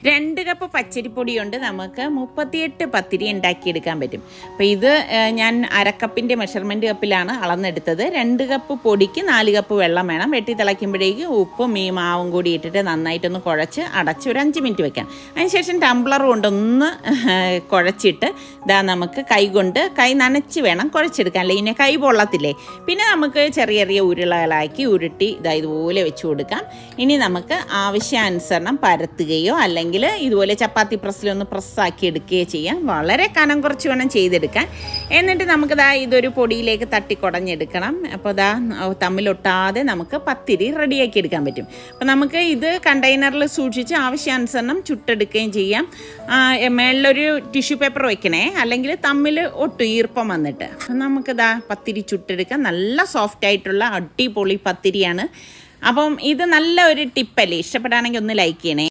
2 cup പച്ചരിപ്പൊടി കൊണ്ട് നമുക്ക് 38 പത്തിരി ഉണ്ടാക്കിയെടുക്കാൻ പറ്റും. അപ്പോൾ ഇത് ഞാൻ അരക്കപ്പിൻ്റെ മെഷർമെൻറ്റ് കപ്പിലാണ് അളന്നെടുത്തത്. 2 കപ്പ് പൊടിക്ക് 4 കപ്പ് വെള്ളം വേണം. വെട്ടി തിളയ്ക്കുമ്പോഴേക്കും ഉപ്പും ഈ മാവും കൂടി ഇട്ടിട്ട് നന്നായിട്ടൊന്ന് കുഴച്ച് അടച്ച് ഒരു 5 മിനിറ്റ് വെക്കാം. അതിനുശേഷം ടംബ്ലർ കൊണ്ടൊന്ന് കുഴച്ചിട്ട് നമുക്ക് കൈ നനച്ച് വേണം കുഴച്ചെടുക്കാൻ, അല്ലെങ്കിൽ ഇനി കൈ പൊള്ളത്തില്ലേ. പിന്നെ നമുക്ക് ചെറിയ ചെറിയ ഉരുളകളാക്കി ഉരുട്ടി ഇതുപോലെ വെച്ച് കൊടുക്കാം. ഇനി നമുക്ക് ആവശ്യാനുസരണം പരത്തുകയോ അല്ലെങ്കിൽ ഇതുപോലെ ചപ്പാത്തി പ്രസ്സിലൊന്ന് പ്രസ്സാക്കി എടുക്കുകയോ ചെയ്യാം. വളരെ കനം കുറച്ച് വേണം ചെയ്തെടുക്കാൻ. എന്നിട്ട് നമുക്ക് ഇതൊരു പൊടിയിലേക്ക് തട്ടിക്കുടഞ്ഞെടുക്കണം. അപ്പോൾ തമ്മിലൊട്ടാതെ നമുക്ക് പത്തിരി റെഡിയാക്കി എടുക്കാൻ പറ്റും. അപ്പോൾ നമുക്ക് ഇത് കണ്ടെയ്നറിൽ സൂക്ഷിച്ച് ആവശ്യാനുസരണം ചുട്ടെടുക്കുകയും ചെയ്യാം. മേളിലൊരു ടിഷ്യൂ പേപ്പർ വയ്ക്കണേ, അല്ലെങ്കിൽ തമ്മിൽ ഒട്ടും ഈർപ്പം വന്നിട്ട്. അപ്പം നമുക്ക് പത്തിരി ചുട്ടെടുക്കാം. നല്ല സോഫ്റ്റ് ആയിട്ടുള്ള അടിപൊളി പത്തിരിയാണ്. അപ്പം ഇത് നല്ല ഒരു ടിപ്പല്ലേ. ഇഷ്ടപ്പെടുകയാണെങ്കിൽ ഒന്ന് ലൈക്ക് ചെയ്യണേ.